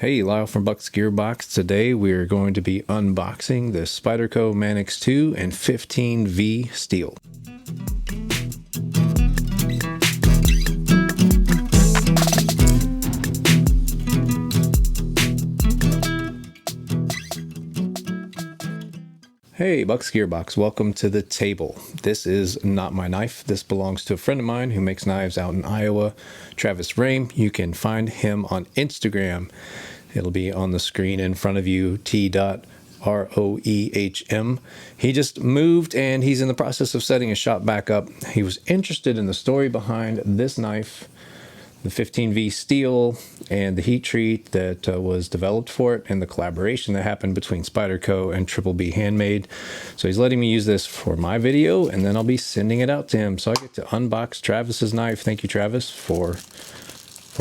Hey, Lyle from BUCKSGEARBOX. Today we are going to be unboxing the Spyderco Manix 2 and 15V steel. Hey, BUCKSGEARBOX, welcome to the table. This is not my knife. This belongs to a friend of mine who makes knives out in Iowa, Travis Rame. You can find him on Instagram. It'll be on the screen in front of you, T.ROEHM. He just moved and he's in the process of setting his shop back up. He was interested in the story behind this knife, the 15V steel, and the heat treat that was developed for it, and the collaboration that happened between Spyderco and BLING Handmade. So he's letting me use this for my video, and then I'll be sending it out to him. So I get to unbox Travis's knife. Thank you, Travis, for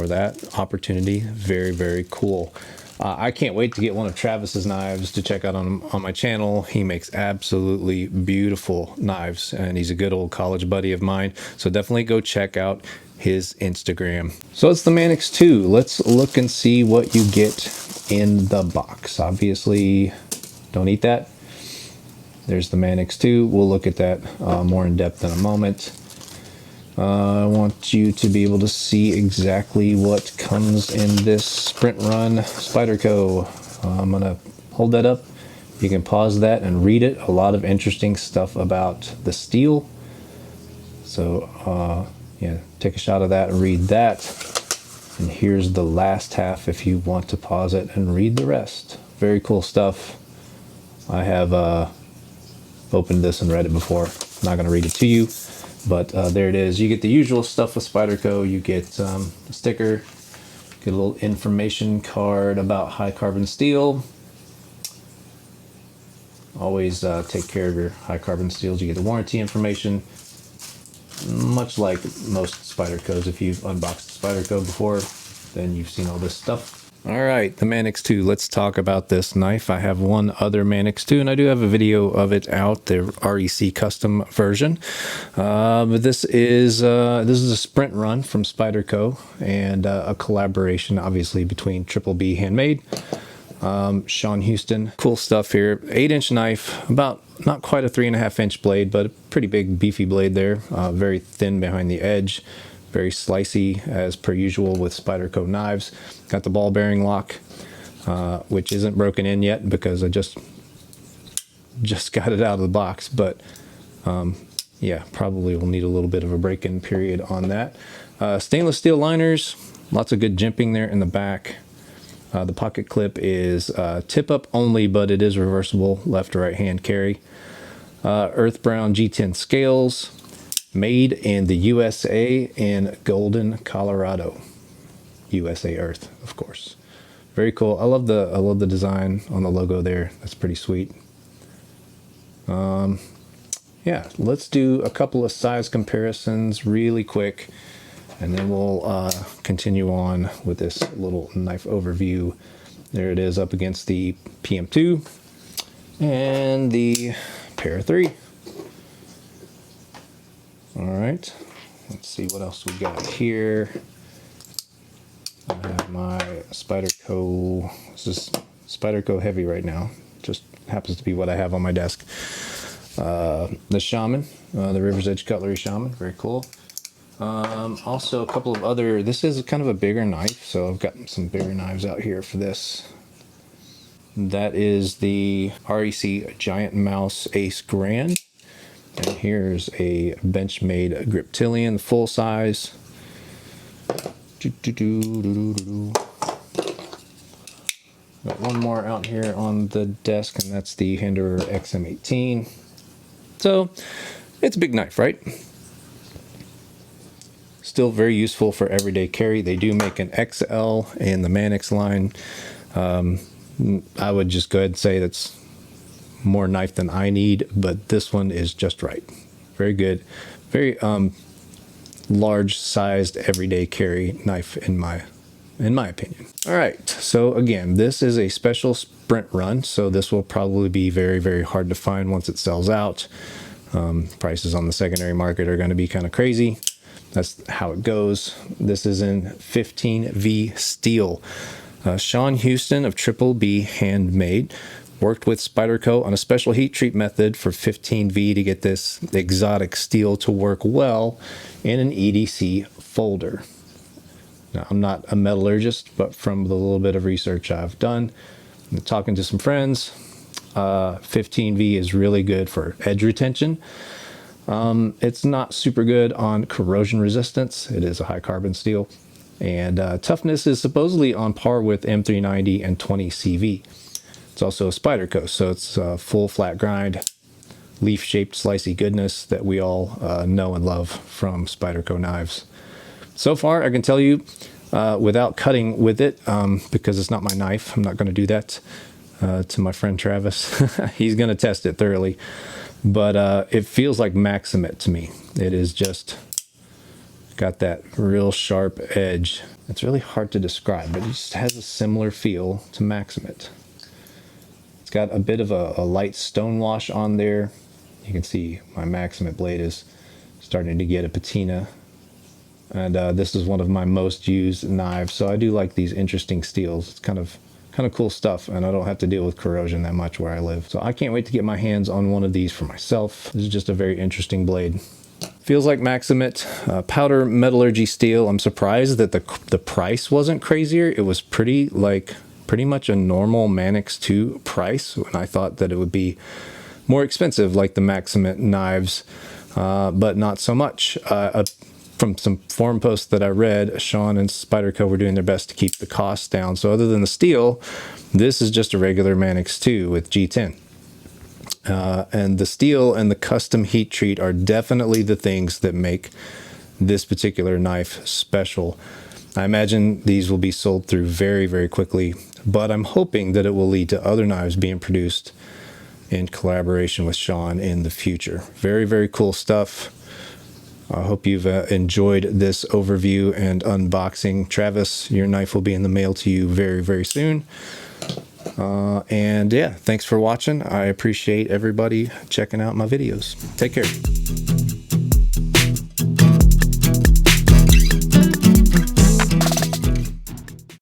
that opportunity. Very, very cool. I can't wait to get one of Travis's knives to check out on my channel. He makes absolutely beautiful knives, and he's a good old college buddy of mine. So definitely go check out his Instagram. So it's the Manix 2. Let's look and see what you get in the box. Obviously, don't eat that. There's the Manix 2. We'll look at that more in depth in a moment. I want you to be able to see exactly what comes in this sprint run Spyderco. I'm gonna hold that up. You can pause that and read it. A lot of interesting stuff about the steel. So yeah, take a shot of that and read that. And here's the last half if you want to pause it and read the rest. Very cool stuff. I have opened this and read it before. I'm not gonna read it to you. But there it is. You get the usual stuff with Spyderco. You get a sticker, get a little information card about high carbon steel. Always take care of your high carbon steels. You get the warranty information, much like most Spydercos. If you've unboxed Spyderco before, then you've seen all this stuff. All right, the Manix 2. Let's talk about this knife. I have one other Manix 2, and I do have a video of it out, the REC custom version. But this is a sprint run from Spyderco, and a collaboration, obviously, between BLING Handmade, Sean Houston. Cool stuff here. 8-inch knife, about not quite a 3.5-inch blade, but a pretty big, beefy blade there. Very thin behind the edge. Very slicey as per usual with Spyderco knives. Got the ball bearing lock, which isn't broken in yet because I just got it out of the box. But yeah, probably will need a little bit of a break-in period on that. Stainless steel liners, lots of good jimping there in the back. The pocket clip is tip up only, but it is reversible left or right hand carry. Earth brown G10 scales. Made in the USA in Golden, Colorado. USA Earth, of course. Very cool. I love the design on the logo there. That's pretty sweet. Yeah, let's do a couple of size comparisons really quick, and then we'll continue on with this little knife overview. There it is up against the PM2 and the Para 3. All right, let's see what else we got here. I have my Spyderco. This is Spyderco Heavy right now. Just happens to be what I have on my desk. The Shaman, the River's Edge Cutlery Shaman, very cool. Also a couple of other, this is kind of a bigger knife, so I've got some bigger knives out here for this. That is the REC Giant Mouse Ace Grand. And here's a Benchmade Griptilian, full size. Got one more out here on the desk, and that's the Hinderer XM18. So it's a big knife, right? Still very useful for everyday carry. They do make an XL in the Manix line. I would just go ahead and say that's more knife than I need, but this one is just right. Very good. Very large sized everyday carry knife in my opinion. All right, so again, this is a special sprint run, so this will probably be very, very hard to find once it sells out. Prices on the secondary market are going to be kind of crazy. That's how it goes. This is in 15V steel. Sean Houston of Triple B Handmade worked with Spyderco on a special heat treat method for 15V to get this exotic steel to work well in an EDC folder. Now, I'm not a metallurgist, but from the little bit of research I've done and talking to some friends, 15V is really good for edge retention. It's not super good on corrosion resistance. It is a high carbon steel. And toughness is supposedly on par with M390 and 20CV. It's also a Spyderco, so it's full flat grind, leaf-shaped slicey goodness that we all know and love from Spyderco knives. So far, I can tell you, without cutting with it, because it's not my knife, I'm not going to do that to my friend Travis. He's going to test it thoroughly. But it feels like Maximate to me. It is just got that real sharp edge. It's really hard to describe, but it just has a similar feel to Maximate. It's got a bit of a light stone wash on there. You can see my Maximate blade is starting to get a patina. And this is one of my most used knives, so I do like these interesting steels. It's kind of cool stuff, and I don't have to deal with corrosion that much where I live. So I can't wait to get my hands on one of these for myself. This is just a very interesting blade. Feels like Maximate powder metallurgy steel. I'm surprised that the price wasn't crazier. It was pretty much a normal Manix 2 price, and I thought that it would be more expensive like the Maximate knives, but not so much. From some forum posts that I read, Sean and Spyderco were doing their best to keep the costs down. So other than the steel, this is just a regular Manix 2 with G10. And the steel and the custom heat treat are definitely the things that make this particular knife special. I imagine these will be sold through very, very quickly, but I'm hoping that it will lead to other knives being produced in collaboration with Sean in the future. Very, very cool stuff. I hope you've enjoyed this overview and unboxing. Travis, your knife will be in the mail to you very, very soon. And yeah, thanks for watching. I appreciate everybody checking out my videos. Take care.